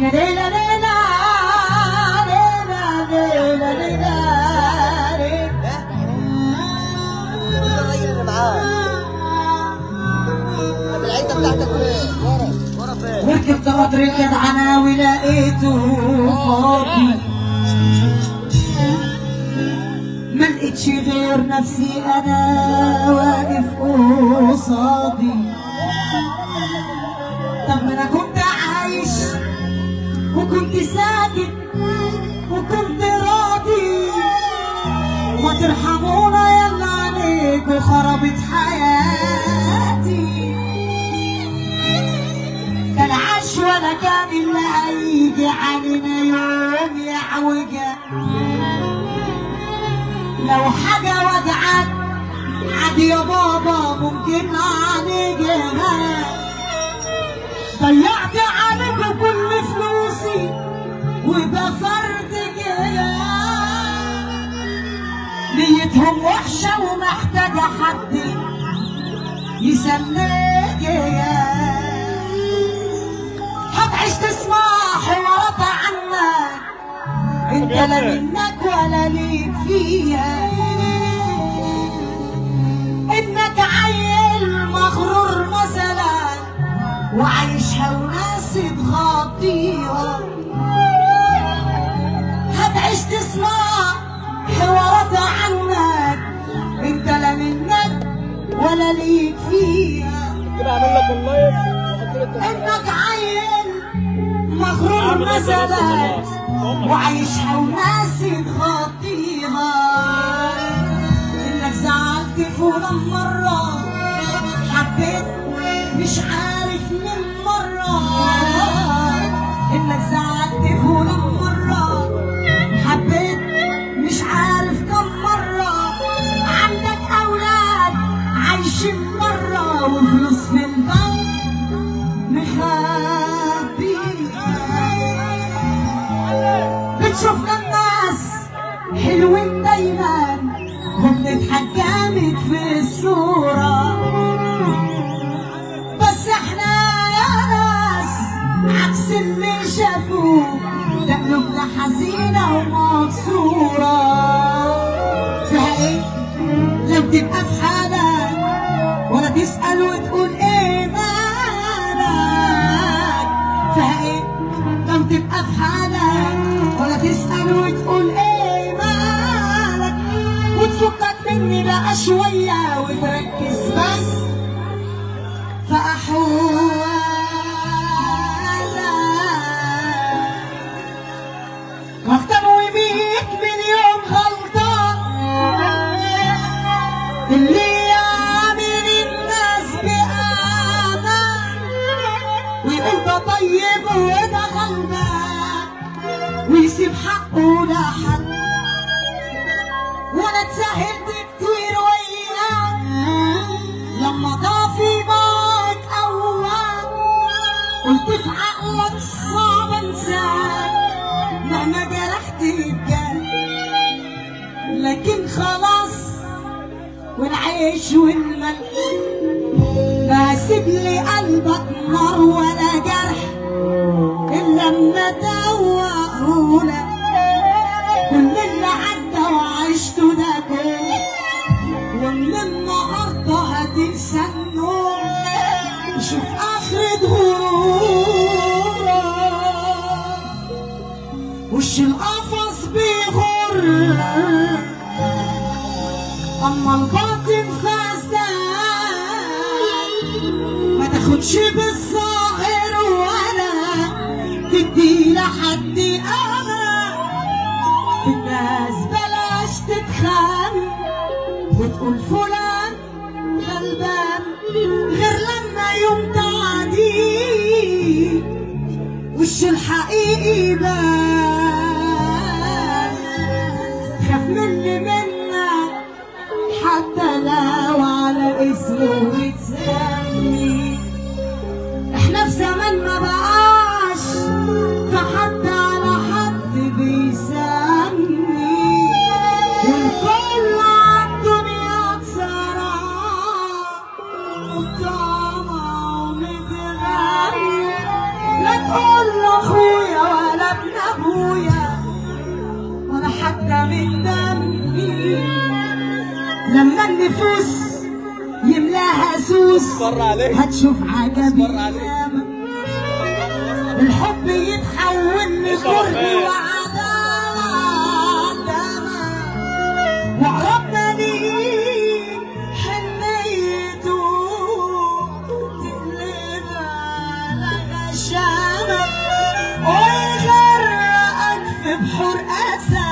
ليلى ليلى ليلى ليلى ليلى الراجل اللي معاه العيده بتاعتك فين؟ ورا فين؟ ركبت قطر الجدعنة ولقيته فاضي، ما لقيتش غير نفسي انا واقف قصادي. طب ما انا كنت عايش وكنت ساكت وكنت راضي، ما ترحمونا يلا عليكوا خربت حياتي. كان عاش ولا كان اللي هيجي علينا يوم يعوجك. لو حاجة وجعت عادي يا بابا ممكن نعالجها. ضيعت عليكم كل فلوسي ودفرت جيال، نيتهم وحشة ومحتاجة حد يسلجها. هتعيش تسمع حوارات عنك انت لا منك ولا ليك فيها، انك عيل مغرور مثلا وعايشها وناس تغطيها. هتعيش تسمع حوارات عنك انت لا منك ولا ليك فيها، كده اعمل لك اللايف واحط لك انك عيل مغرور مثلا وعايشها وناس تغطيها. انك زعلت فلان مرة حبيت مش عارف من مرة، انك زعلت فلان مرة حبيت مش عارف كم مرة. عندك اولاد عايشين مرة وفلوس في البنك مخبيها. بتشوفنا الناس حلوين دايما وبنضحك جامد في الصورة، بس احنا يا ناس عكس اللي شافوه، ده قلوبنا حزينة ومكسورة. فيها ايه لو تبقى في حالك ولا تسأل وتقول ايه مالك؟ فيها ايه لو تبقى في حالك ولا تسأل وتقول ايه مالك؟ وتفكك مني بقى شوية وتركز بس في أحوالك. واهتموا بيك مليون غلطة اللي يعمل الناس بأمان ويقول ده طيب وده غلبان ويسيب حقه لحد. وانا اتسهلت كتير وياك لما ضعفي معاك قواك، قلت في عقلك صعب انساك مهما جرحت الجد، لكن خلاص والعيش والملح ما سيب لي قلبك نار ولا جرح الا لما دوقهولك. كل اللي عدى وعشته ده كله ومن النهارده هتنسى النوم. شوف اخرة غرورك وش القفص بيغر، اما الباطن فاسدان ما تاخدش بالظاهر ولا تدي لحد امان. الناس بلاش تتخان وتقول فلان غلبان غير لما يوم تعدي وش الحقيقي بان. خاف من اللي منك حتى لو على اسمه بتسمي، قدام الدم لما النفوس يملاها سوس هتشوف عجب ياما الحب يتحول لكره وعداوة وعرفنا ليه حنيته تقلب على غشامة ويغرقك في بحور أسى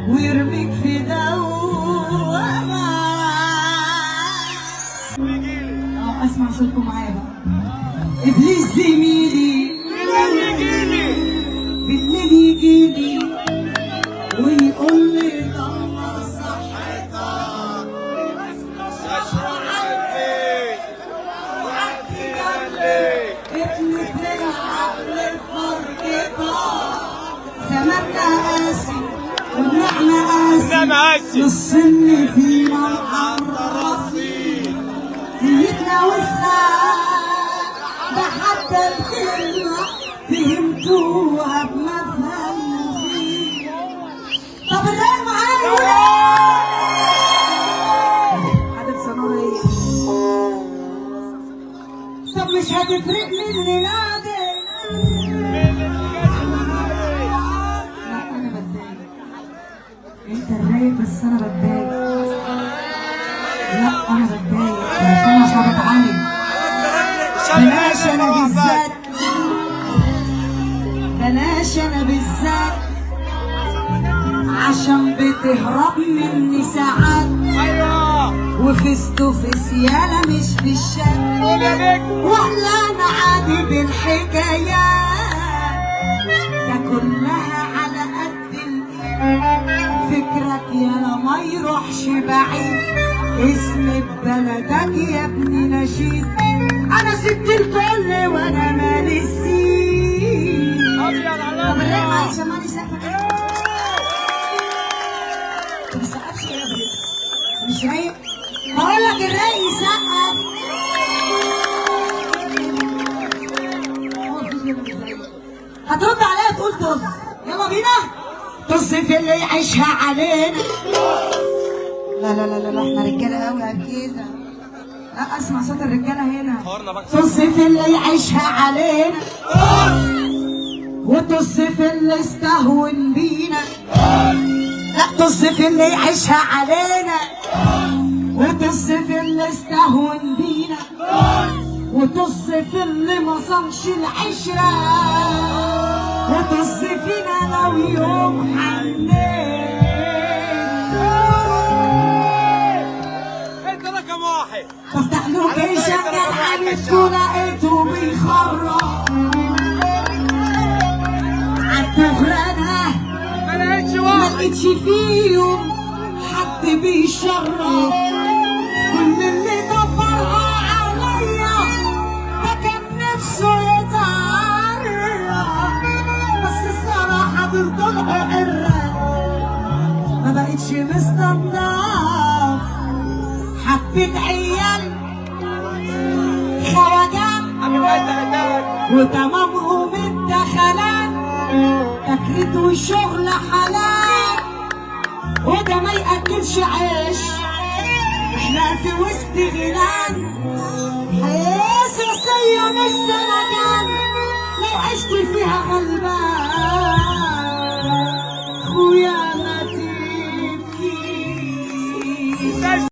ويرميك في دوامة. اسمع صوتكم معايا بقى. ابليس زميلي بالليل يجيلي ويقول لي دمر صحتك ابني في العقل فرقتك زماننا قاسي ونحنا قاسي نص فينا محرصين نيتنا وسخة ده حتى الكلمة فهمتوها بمفهوم طب الرأي معايا عدد صنارية طب مش هتفرق مني نادي لا أنا بتضايق أنت الرايق بس أنا بتضايق لا أنا بتضايق عشان مش بتعلم بلاش أنا بالذات بلاش أنا بالذات عشان بتهرب مني ساعات وفيس تو فيس يالا مش في الشات ولا أنا عادي بالحكايات ده كلها على قد الإيد فكرك يالا ما يروحش بعيد اسم بلدك يا ابني نشيد انا ست الكل وانا مالي السين طب الرايق معايا سمعني سقفك ما تسقفش يا ابني مش رايق بقول لك الرايق يسقف هترد عليا تقول طز يلا بينا طز في اللي يعيشها علينا لا لا لا لا احنا رجاله قوي اكيد لا اسمع صوت الرجاله هنا طز في اللي يعيشها علينا وطز في اللي استهون بينا لا طز في اللي يعيشها علينا وطز في اللي استهون بينا وطز في اللي ما صانش العشره وطز فينا لو يوم حنين بفتح لوكيشن جدعنتكوا لقيته بيخرب عالدغرانة ملقتش فيهم حد بيشرف كل اللي دبرها عليا ده كان نفسه يتعرف بس الصراحة دول طلعوا قرة ما بقتش مستنضف حبيت عيال خواجات وتمامهم الدخلات تكريت وشغل حلال وده ما ياكلش عيش احنا في وسط غيلان حساسية مش سلكان لو عشت فيها غلبان خويا ما تبكي